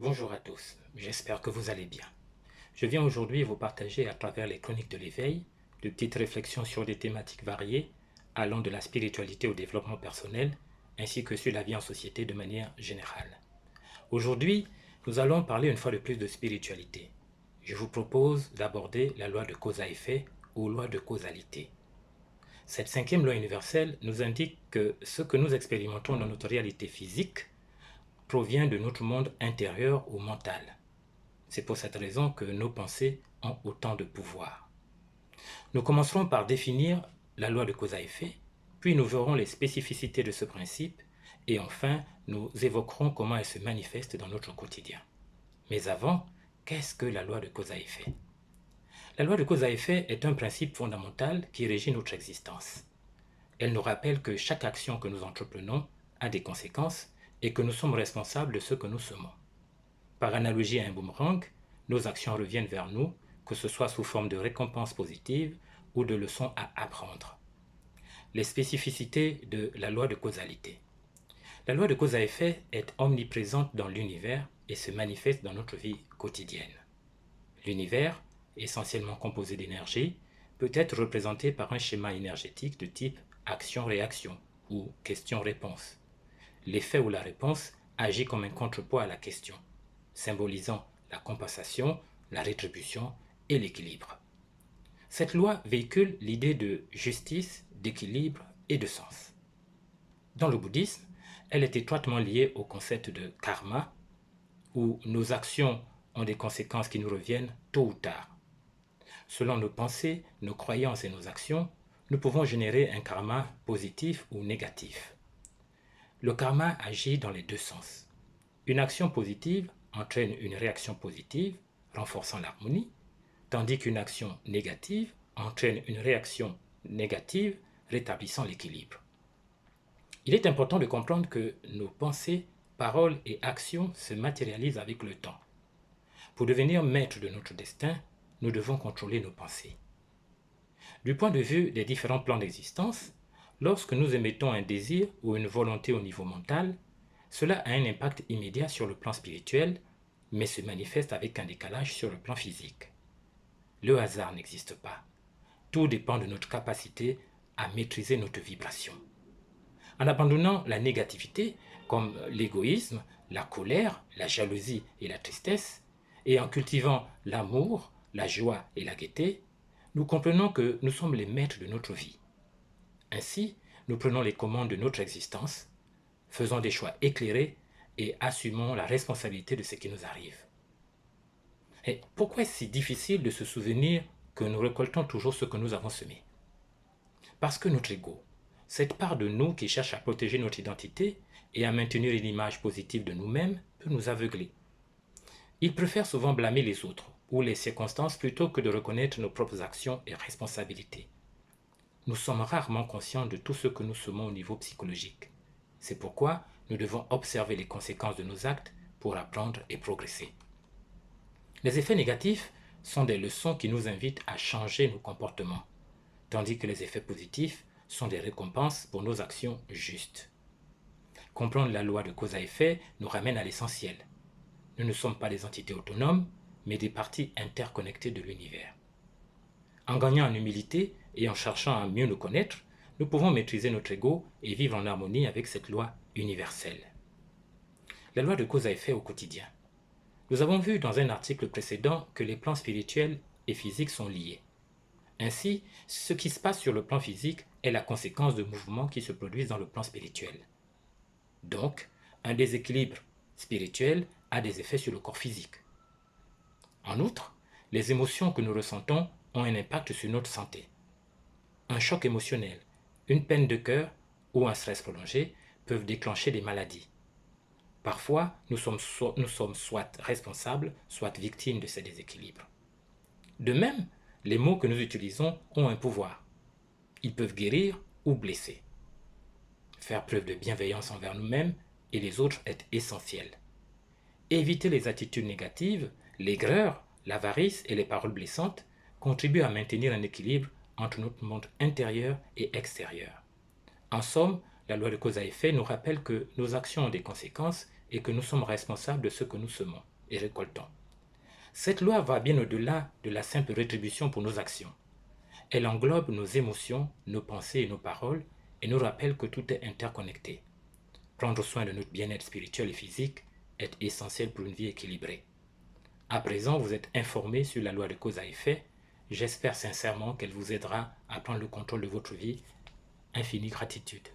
Bonjour à tous, j'espère que vous allez bien. Je viens aujourd'hui vous partager à travers les chroniques de l'éveil de petites réflexions sur des thématiques variées allant de la spiritualité au développement personnel ainsi que sur la vie en société de manière générale. Aujourd'hui, nous allons parler une fois de plus de spiritualité. Je vous propose d'aborder la loi de cause à effet ou loi de causalité. Cette cinquième loi universelle nous indique que ce que nous expérimentons dans notre réalité physique provient de notre monde intérieur ou mental. C'est pour cette raison que nos pensées ont autant de pouvoir. Nous commencerons par définir la loi de cause à effet, puis nous verrons les spécificités de ce principe, et enfin nous évoquerons comment elle se manifeste dans notre quotidien. Mais avant, qu'est-ce que la loi de cause à effet? La loi de cause à effet est un principe fondamental qui régit notre existence. Elle nous rappelle que chaque action que nous entreprenons a des conséquences et que nous sommes responsables de ce que nous semons. Par analogie à un boomerang, nos actions reviennent vers nous, que ce soit sous forme de récompenses positives ou de leçons à apprendre. Les spécificités de la loi de causalité. La loi de cause à effet est omniprésente dans l'univers et se manifeste dans notre vie quotidienne. L'univers, essentiellement composé d'énergie, peut être représenté par un schéma énergétique de type action-réaction ou question-réponse. L'effet ou la réponse agit comme un contrepoids à la question, symbolisant la compensation, la rétribution et l'équilibre. Cette loi véhicule l'idée de justice, d'équilibre et de sens. Dans le bouddhisme, elle est étroitement liée au concept de karma, où nos actions ont des conséquences qui nous reviennent tôt ou tard. Selon nos pensées, nos croyances et nos actions, nous pouvons générer un karma positif ou négatif. Le karma agit dans les deux sens. Une action positive entraîne une réaction positive, renforçant l'harmonie, tandis qu'une action négative entraîne une réaction négative, rétablissant l'équilibre. Il est important de comprendre que nos pensées, paroles et actions se matérialisent avec le temps. Pour devenir maître de notre destin, nous devons contrôler nos pensées. Du point de vue des différents plans d'existence, lorsque nous émettons un désir ou une volonté au niveau mental, cela a un impact immédiat sur le plan spirituel, mais se manifeste avec un décalage sur le plan physique. Le hasard n'existe pas. Tout dépend de notre capacité à maîtriser notre vibration. En abandonnant la négativité, comme l'égoïsme, la colère, la jalousie et la tristesse, et en cultivant l'amour, la joie et la gaieté, nous comprenons que nous sommes les maîtres de notre vie. Ainsi, nous prenons les commandes de notre existence, faisons des choix éclairés et assumons la responsabilité de ce qui nous arrive. Et pourquoi est-ce si difficile de se souvenir que nous récoltons toujours ce que nous avons semé? Parce que notre ego, cette part de nous qui cherche à protéger notre identité et à maintenir une image positive de nous-mêmes, peut nous aveugler. Il préfère souvent blâmer les autres ou les circonstances plutôt que de reconnaître nos propres actions et responsabilités. Nous sommes rarement conscients de tout ce que nous semons au niveau psychologique. C'est pourquoi nous devons observer les conséquences de nos actes pour apprendre et progresser. Les effets négatifs sont des leçons qui nous invitent à changer nos comportements, tandis que les effets positifs sont des récompenses pour nos actions justes. Comprendre la loi de cause à effet nous ramène à l'essentiel. Nous ne sommes pas des entités autonomes, mais des parties interconnectées de l'univers. En gagnant en humilité et en cherchant à mieux nous connaître, nous pouvons maîtriser notre ego et vivre en harmonie avec cette loi universelle. La loi de cause à effet au quotidien. Nous avons vu dans un article précédent que les plans spirituels et physiques sont liés. Ainsi, ce qui se passe sur le plan physique est la conséquence de mouvements qui se produisent dans le plan spirituel. Donc, un déséquilibre spirituel a des effets sur le corps physique. En outre, les émotions que nous ressentons ont un impact sur notre santé. Un choc émotionnel, une peine de cœur ou un stress prolongé peuvent déclencher des maladies. Parfois, nous sommes soit responsables, soit victimes de ces déséquilibres. De même, les mots que nous utilisons ont un pouvoir. Ils peuvent guérir ou blesser. Faire preuve de bienveillance envers nous-mêmes et les autres est essentiel. Éviter les attitudes négatives, l'aigreur, l'avarice et les paroles blessantes contribuent à maintenir un équilibre entre notre monde intérieur et extérieur. En somme, la loi de cause à effet nous rappelle que nos actions ont des conséquences et que nous sommes responsables de ce que nous semons et récoltons. Cette loi va bien au-delà de la simple rétribution pour nos actions. Elle englobe nos émotions, nos pensées et nos paroles et nous rappelle que tout est interconnecté. Prendre soin de notre bien-être spirituel et physique est essentiel pour une vie équilibrée. À présent, vous êtes informé sur la loi de cause à effet. J'espère sincèrement qu'elle vous aidera à prendre le contrôle de votre vie. Infinie gratitude.